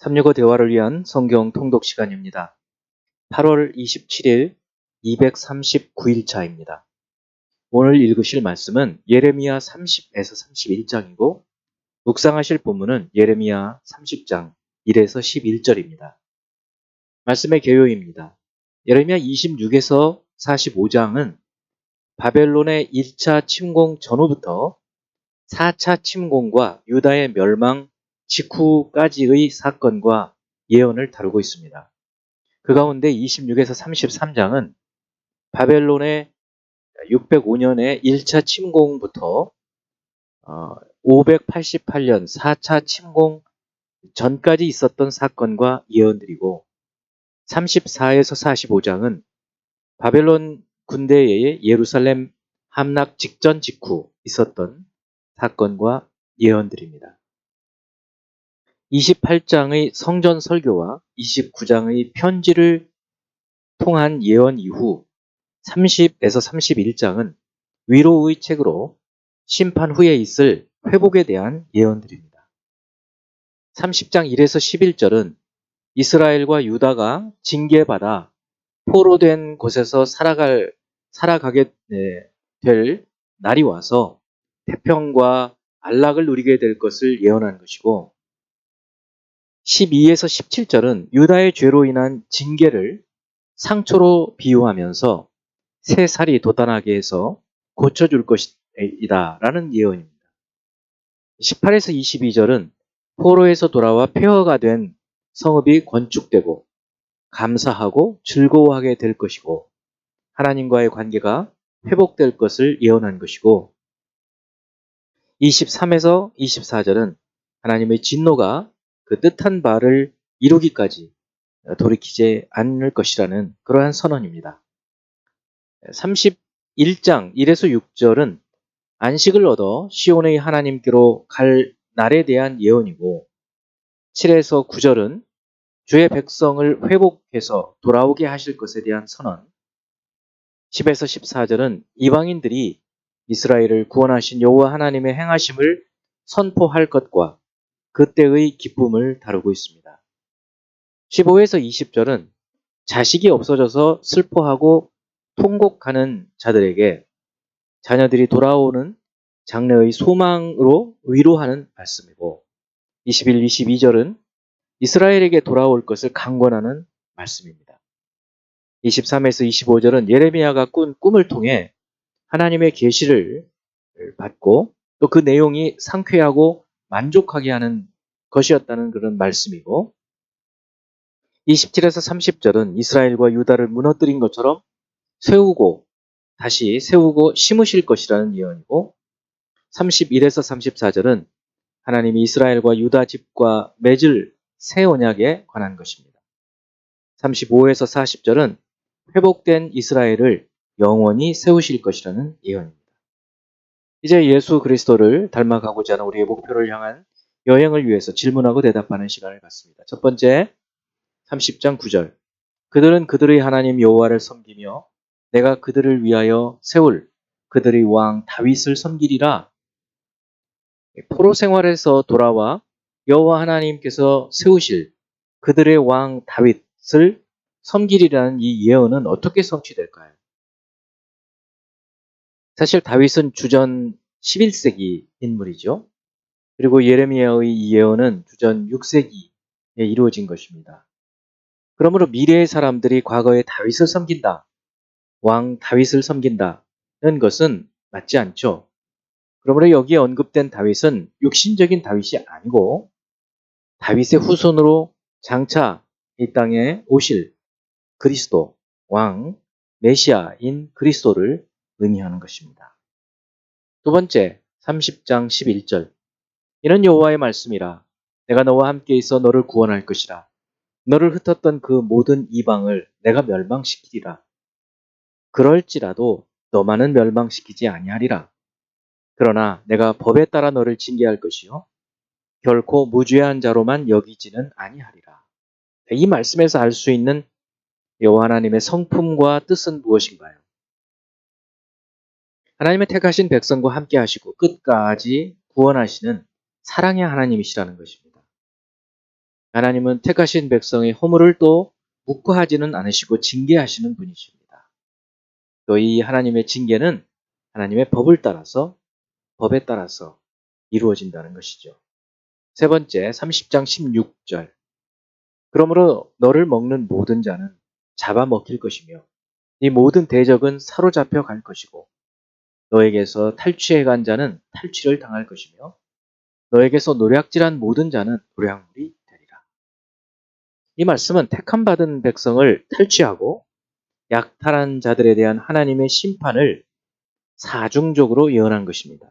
365 대화를 위한 성경 통독 시간입니다. 8월 27일 239일차입니다. 오늘 읽으실 말씀은 예레미야 30에서 31장이고 묵상하실 본문은 예레미야 30장 1에서 11절입니다. 말씀의 개요입니다. 예레미야 26에서 45장은 바벨론의 1차 침공 전후부터 4차 침공과 유다의 멸망 직후까지의 사건과 예언을 다루고 있습니다. 그 가운데 26에서 33장은 바벨론의 605년의 1차 침공부터 588년 4차 침공 전까지 있었던 사건과 예언들이고 34에서 45장은 바벨론 군대의 예루살렘 함락 직전 직후 있었던 사건과 예언들입니다. 28장의 성전 설교와 29장의 편지를 통한 예언 이후 30에서 31장은 위로의 책으로 심판 후에 있을 회복에 대한 예언들입니다. 30장 1에서 11절은 이스라엘과 유다가 징계받아 포로된 곳에서 살아가게 될 날이 와서 태평과 안락을 누리게 될 것을 예언한 것이고 12에서 17절은 유다의 죄로 인한 징계를 상처로 비유하면서 새 살이 돋아나게 해서 고쳐줄 것이다 라는 예언입니다. 18에서 22절은 포로에서 돌아와 폐허가 된 성읍이 건축되고 감사하고 즐거워하게 될 것이고 하나님과의 관계가 회복될 것을 예언한 것이고 23에서 24절은 하나님의 진노가 그 뜻한 바를 이루기까지 돌이키지 않을 것이라는 그러한 선언입니다. 31장 1에서 6절은 안식을 얻어 시온의 하나님께로 갈 날에 대한 예언이고 7에서 9절은 주의 백성을 회복해서 돌아오게 하실 것에 대한 선언 10에서 14절은 이방인들이 이스라엘을 구원하신 여호와 하나님의 행하심을 선포할 것과 그때의 기쁨을 다루고 있습니다. 15에서 20절은 자식이 없어져서 슬퍼하고 통곡하는 자들에게 자녀들이 돌아오는 장래의 소망으로 위로하는 말씀이고 21, 22절은 이스라엘에게 돌아올 것을 강권하는 말씀입니다. 23에서 25절은 예레미야가 꾼 꿈을 통해 하나님의 계시를 받고 또 그 내용이 상쾌하고 만족하게 하는 것이었다는 그런 말씀이고 27에서 30절은 이스라엘과 유다를 무너뜨린 것처럼 다시 세우고 심으실 것이라는 예언이고 31에서 34절은 하나님이 이스라엘과 유다 집과 맺을 새 언약에 관한 것입니다. 35에서 40절은 회복된 이스라엘을 영원히 세우실 것이라는 예언입니다. 이제 예수 그리스도를 닮아가고자 하는 우리의 목표를 향한 여행을 위해서 질문하고 대답하는 시간을 갖습니다. 첫 번째 30장 9절 그들은 그들의 하나님 여호와를 섬기며 내가 그들을 위하여 세울 그들의 왕 다윗을 섬기리라. 포로 생활에서 돌아와 여호와 하나님께서 세우실 그들의 왕 다윗을 섬기리라는 이 예언은 어떻게 성취될까요? 사실 다윗은 주전 11세기 인물이죠. 그리고 예레미야의 이 예언은 주전 6세기에 이루어진 것입니다. 그러므로 미래의 사람들이 과거의 다윗을 섬긴다, 왕 다윗을 섬긴다는 것은 맞지 않죠. 그러므로 여기에 언급된 다윗은 육신적인 다윗이 아니고 다윗의 후손으로 장차 이 땅에 오실 그리스도, 왕, 메시아인 그리스도를 의미하는 것입니다. 두 번째, 30장 11절. 이는 여호와의 말씀이라. 내가 너와 함께 있어 너를 구원할 것이라. 너를 흩었던 그 모든 이방을 내가 멸망시키리라. 그럴지라도 너만은 멸망시키지 아니하리라. 그러나 내가 법에 따라 너를 징계할 것이요 결코 무죄한 자로만 여기지는 아니하리라. 이 말씀에서 알 수 있는 여호와 하나님의 성품과 뜻은 무엇인가요? 하나님의 택하신 백성과 함께 하시고 끝까지 구원하시는 사랑의 하나님이시라는 것입니다. 하나님은 택하신 백성의 허물을 또 묵과하지는 않으시고 징계하시는 분이십니다. 또 이 하나님의 징계는 하나님의 법에 따라서 이루어진다는 것이죠. 세 번째, 30장 16절. 그러므로 너를 먹는 모든 자는 잡아먹힐 것이며 이 모든 대적은 사로잡혀 갈 것이고 너에게서 탈취해 간 자는 탈취를 당할 것이며 너에게서 노략질한 모든 자는 노략물이 되리라. 이 말씀은 택함 받은 백성을 탈취하고 약탈한 자들에 대한 하나님의 심판을 사중적으로 예언한 것입니다.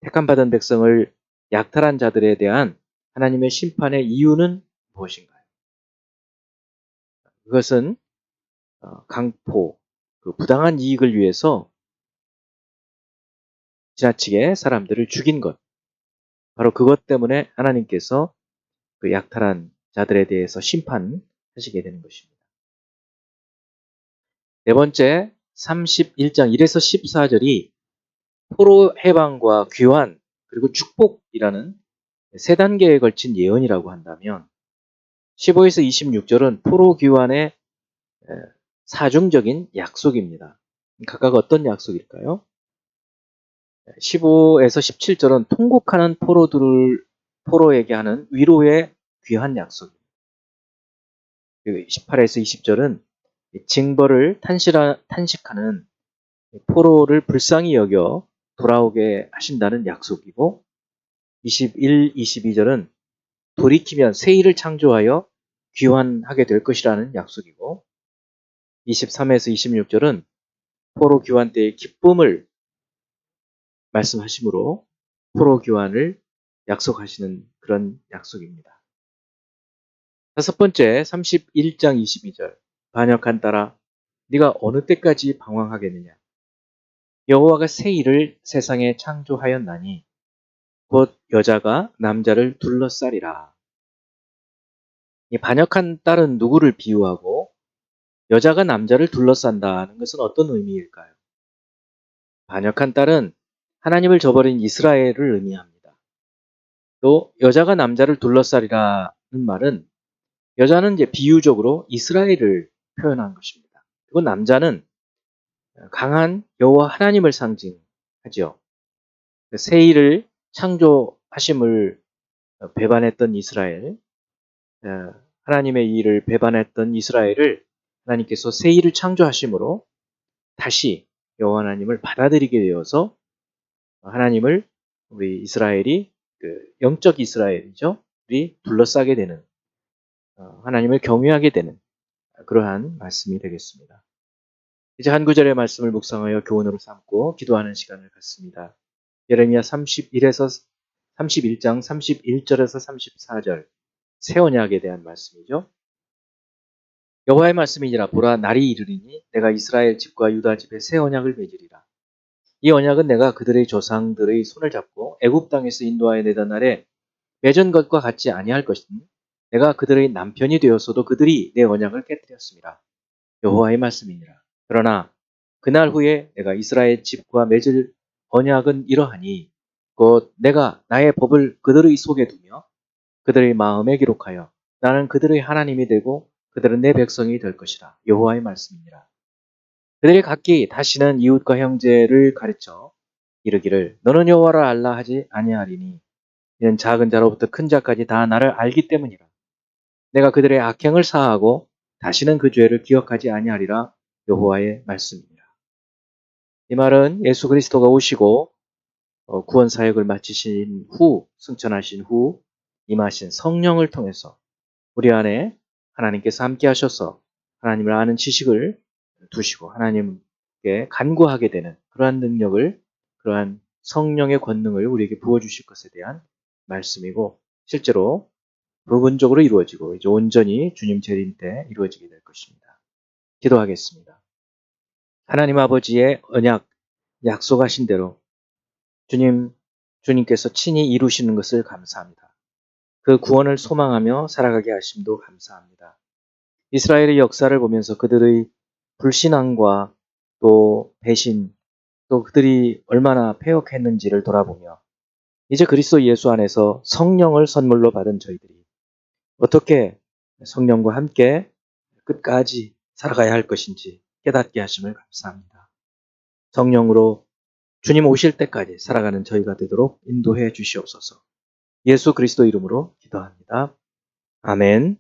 택함 받은 백성을 약탈한 자들에 대한 하나님의 심판의 이유는 무엇인가요? 그것은 강포, 그 부당한 이익을 위해서 지나치게 사람들을 죽인 것. 바로 그것 때문에 하나님께서 그 약탈한 자들에 대해서 심판하시게 되는 것입니다. 네 번째, 31장 1에서 14절이 포로 해방과 귀환 그리고 축복이라는 세 단계에 걸친 예언이라고 한다면 15에서 26절은 포로 귀환의 사중적인 약속입니다. 각각 어떤 약속일까요? 15에서 17절은 통곡하는 포로에게 하는 위로의 귀한 약속입니다. 18에서 20절은 징벌을 탄식하는 포로를 불쌍히 여겨 돌아오게 하신다는 약속이고 21, 22절은 돌이키면 새 일을 창조하여 귀환하게 될 것이라는 약속이고 23에서 26절은 포로 귀환 때의 기쁨을 말씀하시므로 포로 귀환을 약속하시는 그런 약속입니다. 다섯 번째 31장 22절 반역한 딸아 네가 어느 때까지 방황하겠느냐 여호와가 새 일을 세상에 창조하였나니 곧 여자가 남자를 둘러싸리라. 이 반역한 딸은 누구를 비유하고 여자가 남자를 둘러싼다는 것은 어떤 의미일까요? 반역한 딸은 하나님을 저버린 이스라엘을 의미합니다. 또 여자가 남자를 둘러싸리라는 말은 여자는 이제 비유적으로 이스라엘을 표현한 것입니다. 그리고 남자는 강한 여호와 하나님을 상징하죠. 새 일을 창조하심을 배반했던 이스라엘, 하나님의 일을 배반했던 이스라엘을 하나님께서 새 일을 창조하심으로 다시 여호와 하나님을 받아들이게 되어서 하나님을 우리 이스라엘이 그 영적 이스라엘이죠. 우리 둘러싸게 되는 하나님을 경외하게 되는 그러한 말씀이 되겠습니다. 이제 한 구절의 말씀을 묵상하여 교훈으로 삼고 기도하는 시간을 갖습니다. 예레미야 31장 31절에서 34절 새 언약에 대한 말씀이죠. 여호와의 말씀이니라 보라 날이 이르리니 내가 이스라엘 집과 유다 집에 새 언약을 맺으리라. 이 언약은 내가 그들의 조상들의 손을 잡고 애굽 땅에서 인도하여 내던 날에 맺은 것과 같지 아니할 것이니 내가 그들의 남편이 되었어도 그들이 내 언약을 깨뜨렸습니다. 여호와의 말씀이니라. 그러나 그날 후에 내가 이스라엘 집과 맺을 언약은 이러하니 곧 내가 나의 법을 그들의 속에 두며 그들의 마음에 기록하여 나는 그들의 하나님이 되고 그들은 내 백성이 될 것이라. 여호와의 말씀이니라. 그들이 각기 다시는 이웃과 형제를 가르쳐 이르기를 너는 여호와를 알라 하지 아니하리니 이는 작은 자로부터 큰 자까지 다 나를 알기 때문이라. 내가 그들의 악행을 사하고 다시는 그 죄를 기억하지 아니하리라. 여호와의 말씀이니라. 이 말은 예수 그리스도가 오시고 구원 사역을 마치신 후 승천하신 후 임하신 성령을 통해서 우리 안에 하나님께서 함께 하셔서 하나님을 아는 지식을 두시고 하나님께 간구하게 되는 그러한 능력을 그러한 성령의 권능을 우리에게 부어주실 것에 대한 말씀이고 실제로 부분적으로 이루어지고 이제 온전히 주님 재림 때 이루어지게 될 것입니다. 기도하겠습니다. 하나님 아버지의 언약 약속하신 대로 주님께서 친히 이루시는 것을 감사합니다. 그 구원을 소망하며 살아가게 하심도 감사합니다. 이스라엘의 역사를 보면서 그들의 불신앙과 또 배신, 또 그들이 얼마나 패역했는지를 돌아보며 이제 그리스도 예수 안에서 성령을 선물로 받은 저희들이 어떻게 성령과 함께 끝까지 살아가야 할 것인지 깨닫게 하심을 감사합니다. 성령으로 주님 오실 때까지 살아가는 저희가 되도록 인도해 주시옵소서. 예수 그리스도 이름으로 기도합니다. 아멘.